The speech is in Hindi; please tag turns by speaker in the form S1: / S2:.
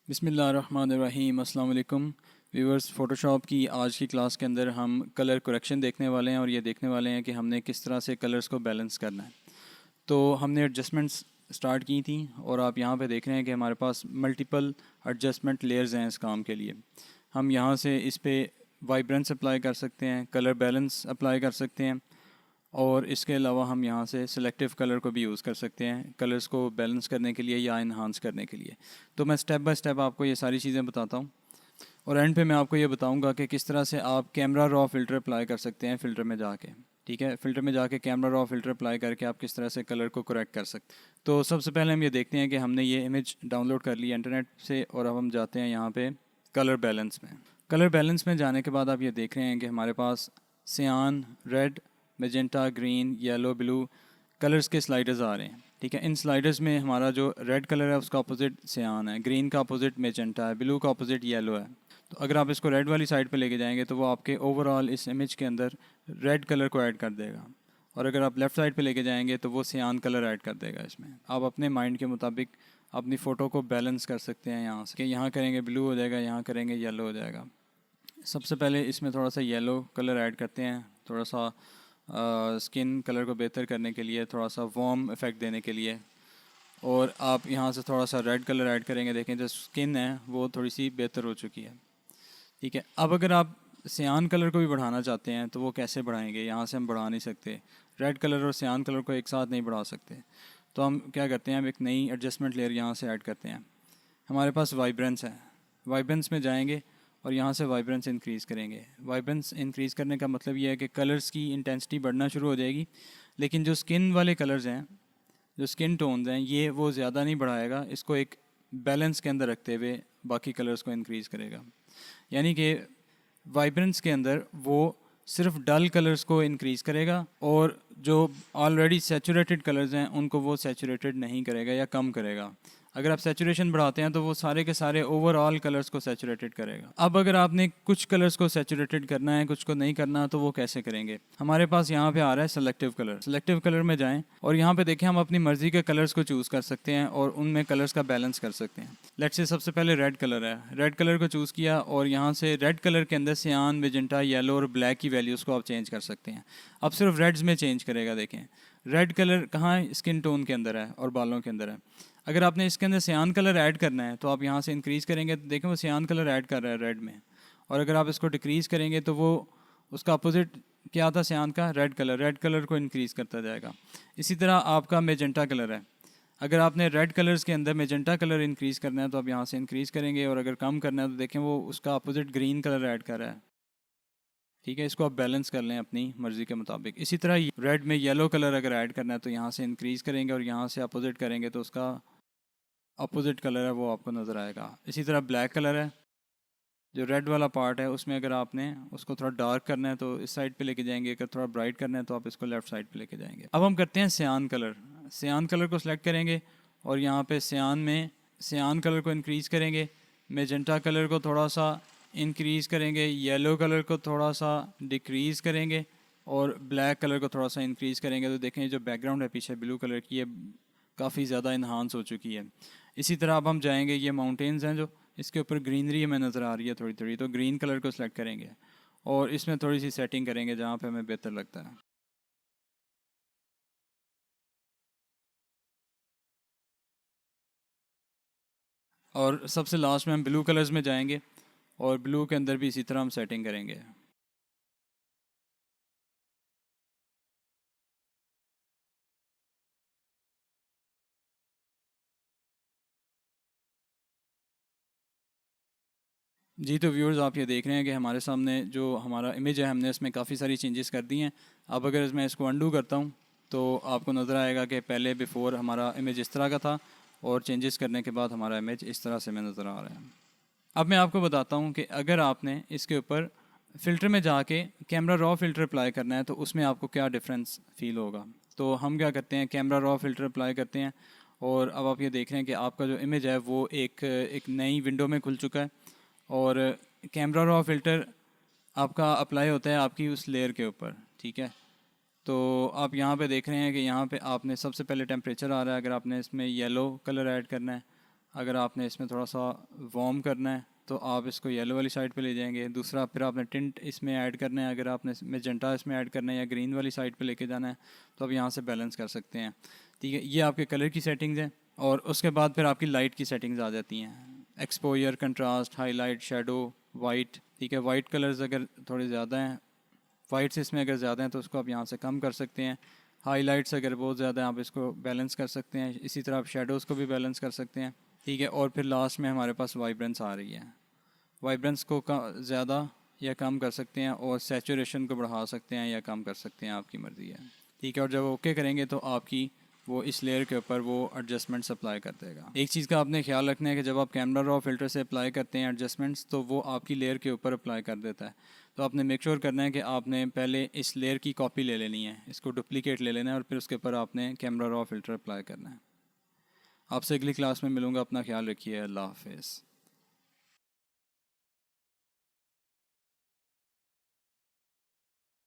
S1: बिस्मिल्लाहिर्रहमानिर्रहीम अस्सलाम वालेकुम व्यूअर्स। फ़ोटोशॉप की आज की क्लास के अंदर हम कलर करेक्शन देखने वाले हैं और ये देखने वाले हैं कि हमने किस तरह से कलर्स को बैलेंस करना है। तो हमने एडजस्टमेंट्स स्टार्ट की थी और आप यहाँ पे देख रहे हैं कि हमारे पास मल्टीपल एडजस्टमेंट लेयर्स हैं इस काम के लिए। हम यहाँ से इस पर वाइब्रेंस अप्लाई कर सकते हैं, कलर बैलेंस अप्लाई कर सकते हैं और इसके अलावा हम यहाँ से सिलेक्टिव कलर को भी यूज़ कर सकते हैं कलर्स को बैलेंस करने के लिए या इन्हांस करने के लिए। तो मैं स्टेप बाय स्टेप आपको ये सारी चीज़ें बताता हूँ और एंड पे मैं आपको ये बताऊँगा कि किस तरह से आप कैमरा रॉ फ़िल्टर अप्लाई कर सकते हैं फ़िल्टर में जाके। ठीक है, फ़िल्टर में जाके कैमरा रॉ फ़िल्टर अप्लाई करके आप किस तरह से कलर को करेक्ट कर सकते हैं। तो सबसे पहले हम ये देखते हैं कि हमने ये इमेज डाउनलोड कर ली इंटरनेट से और अब हम जाते हैं यहाँ पे कलर बैलेंस में। कलर बैलेंस में जाने के बाद आप ये देख रहे हैं कि हमारे पास सियान, red, magenta, green, yellow, blue colours के स्लाइडर्स आ रहे हैं। ठीक है, इन स्लाइडर्स में हमारा जो रेड कलर है उसका अपोजिट सियान है, ग्रीन का अपोजिट मैजेंटा है, ब्लू का अपोजिट येलो है। तो अगर आप इसको रेड वाली साइड पे लेके जाएंगे तो वो आपके ओवरऑल इस इमेज के अंदर रेड कलर को ऐड कर देगा और अगर आप लेफ़्ट साइड पे लेके जाएंगे तो वो सियान कलर ऐड कर देगा इसमें। आप अपने माइंड के मुताबिक अपनी फ़ोटो को बैलेंस कर सकते हैं यहाँ से कि यहाँ करेंगे ब्लू हो जाएगा, यहाँ करेंगे येलो हो जाएगा। सबसे पहले इसमें थोड़ा सा येलो कलर ऐड करते हैं, थोड़ा सा स्किन कलर को बेहतर करने के लिए, थोड़ा सा वार्म इफ़ेक्ट देने के लिए। और आप यहाँ से थोड़ा सा रेड कलर ऐड करेंगे, देखें जो स्किन है वो थोड़ी सी बेहतर हो चुकी है। ठीक है, अब अगर आप सियान कलर को भी बढ़ाना चाहते हैं तो वो कैसे बढ़ाएंगे, यहाँ से हम बढ़ा नहीं सकते, रेड कलर और सियान कलर को एक साथ नहीं बढ़ा सकते। तो हम क्या करते हैं, हम एक नई एडजस्टमेंट लेयर यहाँ से ऐड करते हैं। हमारे पास वाइब्रेंस है, वाइब्रेंस में जाएंगे और यहाँ से वाइब्रेंस इंक्रीज़ करेंगे। वाइब्रेंस इंक्रीज़ करने का मतलब ये है कि कलर्स की इंटेंसिटी बढ़ना शुरू हो जाएगी, लेकिन जो स्किन वाले कलर्स हैं, जो स्किन टोन्स हैं, ये वो ज़्यादा नहीं बढ़ाएगा, इसको एक बैलेंस के अंदर रखते हुए बाकी कलर्स को इंक्रीज़ करेगा। यानी कि वाइब्रेंस के अंदर वो सिर्फ डल कलर्स को इंक्रीज़ करेगा और जो ऑलरेडी सैचुरेटेड कलर्स हैं उनको वो सैचुरेटेड नहीं करेगा या कम करेगा। अगर आप सैचुरेशन बढ़ाते हैं तो वो सारे के सारे ओवरऑल कलर्स को सैचुरेटेड करेगा। अब अगर आपने कुछ कलर्स को सैचुरेटेड करना है, कुछ को नहीं करना, तो वो कैसे करेंगे। हमारे पास यहाँ पे आ रहा है सेलेक्टिव कलर। सेलेक्टिव कलर में जाएं और यहाँ पे देखें हम अपनी मर्जी के कलर्स को चूज़ कर सकते हैं और उनमें कलर्स का बैलेंस कर सकते हैं। लेट्स से सबसे पहले रेड कलर है, रेड कलर को चूज़ किया और यहाँ से रेड कलर के अंदर सियान, मैजेंटा, येलो और ब्लैक की वैल्यूज़ को आप चेंज कर सकते हैं। अब सिर्फ रेड्स में चेंज करेगा। देखें रेड कलर कहाँ है, स्किन टोन के अंदर है और बालों के अंदर है। अगर आपने इसके अंदर सियान कलर ऐड करना है तो आप यहाँ से इंक्रीज़ करेंगे तो देखें वो सियान कलर ऐड कर रहा है रेड में। और अगर आप इसको डिक्रीज़ करेंगे तो वो उसका अपोजिट क्या था सियान का, रेड कलर, रेड कलर को इंक्रीज़ करता जाएगा। इसी तरह आपका मैजेंटा कलर है, अगर आपने रेड कलर्स के अंदर मैजेंटा कलर इंक्रीज़ करना है तो आप यहाँ से इंक्रीज़ करेंगे और अगर कम करना है तो देखें वो उसका अपोजिट ग्रीन कलर ऐड कर रहा है। ठीक है, इसको आप बैलेंस कर लें अपनी मर्ज़ी के मुताबिक। इसी तरह रेड में येलो कलर अगर ऐड करना है तो यहाँ से इंक्रीज़ करेंगे और यहाँ से अपोजिट करेंगे तो उसका अपोजिट कलर है वो आपको नज़र आएगा। इसी तरह ब्लैक कलर है, जो रेड वाला पार्ट है उसमें अगर आपने उसको थोड़ा डार्क करना है तो इस साइड पे लेके जाएंगे, अगर थोड़ा ब्राइट करना है तो आप इसको लेफ़्ट साइड पे लेके जाएंगे। अब हम करते हैं सियान कलर। सियान कलर को सिलेक्ट करेंगे और यहाँ पे सियान में सियान कलर को इंक्रीज़ करेंगे, मैजेंटा कलर को थोड़ा सा इंक्रीज़ करेंगे, येलो कलर को थोड़ा सा डिक्रीज़ करेंगे और ब्लैक कलर को थोड़ा सा इंक्रीज़ करेंगे। तो देखें जो बैकग्राउंड है पीछे ब्लू कलर की, ये काफ़ी ज़्यादा इन्हांस हो चुकी है। इसी तरह अब हम जाएंगे, ये माउंटेन्स हैं जो इसके ऊपर ग्रीनरी हमें नज़र आ रही है थोड़ी थोड़ी, तो ग्रीन कलर को सिलेक्ट करेंगे और इसमें थोड़ी सी सेटिंग करेंगे जहाँ पे हमें बेहतर लगता है। और सबसे लास्ट में हम ब्लू कलर्स में जाएंगे और ब्लू के अंदर भी इसी तरह हम सेटिंग करेंगे। जी, तो व्यूअर्स आप ये देख रहे हैं कि हमारे सामने जो हमारा इमेज है हमने इसमें काफ़ी सारी चेंजेस कर दी हैं। अब अगर मैं इसको अंडू करता हूँ तो आपको नज़र आएगा कि पहले बिफ़ोर हमारा इमेज इस तरह का था और चेंजेस करने के बाद हमारा इमेज इस तरह से हमें नज़र आ रहा है। अब मैं आपको बताता हूँ कि अगर आपने इसके ऊपर फ़िल्टर में जाके कैमरा रॉ फ़िल्टर अप्लाई करना है तो उसमें आपको क्या डिफरेंस फ़ील होगा। तो हम क्या करते हैं, कैमरा रॉ फ़िल्टर अप्लाई करते हैं और अब आप ये देख रहे हैं कि आपका जो इमेज है वो एक नई विंडो में खुल चुका है और कैमरा रॉ फ़िल्टर आपका अप्लाई होता है आपकी उस लेयर के ऊपर। ठीक है, तो आप यहाँ पे देख रहे हैं कि यहाँ पे आपने सबसे पहले टेम्परेचर आ रहा है, अगर आपने इसमें येलो कलर ऐड करना है, अगर आपने इसमें थोड़ा सा वार्म करना है तो आप इसको येलो वाली साइड पे ले जाएंगे। दूसरा फिर आपने टिंट इसमें ऐड करना है, अगर आपने मैजेंटा इसमें ऐड करना है या ग्रीन वाली साइड पे लेके जाना है तो आप यहाँ से बैलेंस कर सकते हैं। ठीक है, ये आपके कलर की सेटिंग्स हैं। और उसके बाद फिर आपकी लाइट की सेटिंग्स आ जाती हैं, exposure, contrast, highlight, shadow, white. ठीक है, वाइट कलर्स अगर थोड़े ज़्यादा हैं, वाइट्स इसमें अगर ज़्यादा हैं तो उसको आप यहाँ से कम कर सकते हैं। हाईलाइट्स अगर बहुत ज़्यादा हैं आप इसको बैलेंस कर सकते हैं। इसी तरह आप शेडोज़ को भी बैलेंस कर सकते हैं। ठीक है, और फिर लास्ट में हमारे पास वाइब्रेंस आ रही है। वाइब्रेंस को ज़्यादा या कम कर सकते हैं और सैचुरेशन को बढ़ा सकते हैं या कम कर सकते हैं, आपकी मर्ज़ी है। ठीक है, और जब ओके करेंगे तो आपकी वो इस लेयर के ऊपर वो एडजस्टमेंट्स अप्लाई कर देगा। एक चीज़ का आपने ख्याल रखना है कि जब आप कैमरा रॉ फिल्टर से अप्लाई करते हैं एडजस्टमेंट्स तो वो आपकी लेयर के ऊपर अप्लाई कर देता है। तो आपने मेक श्योर करना है कि आपने पहले इस लेयर की कॉपी ले लेनी है, इसको डुप्लीकेट ले लेना है और फिर उसके ऊपर आपने कैमरा रॉ फिल्टर अप्लाई करना है। आपसे अगली क्लास में मिलूँगा, अपना ख्याल रखिए, अल्लाह हाफिज़।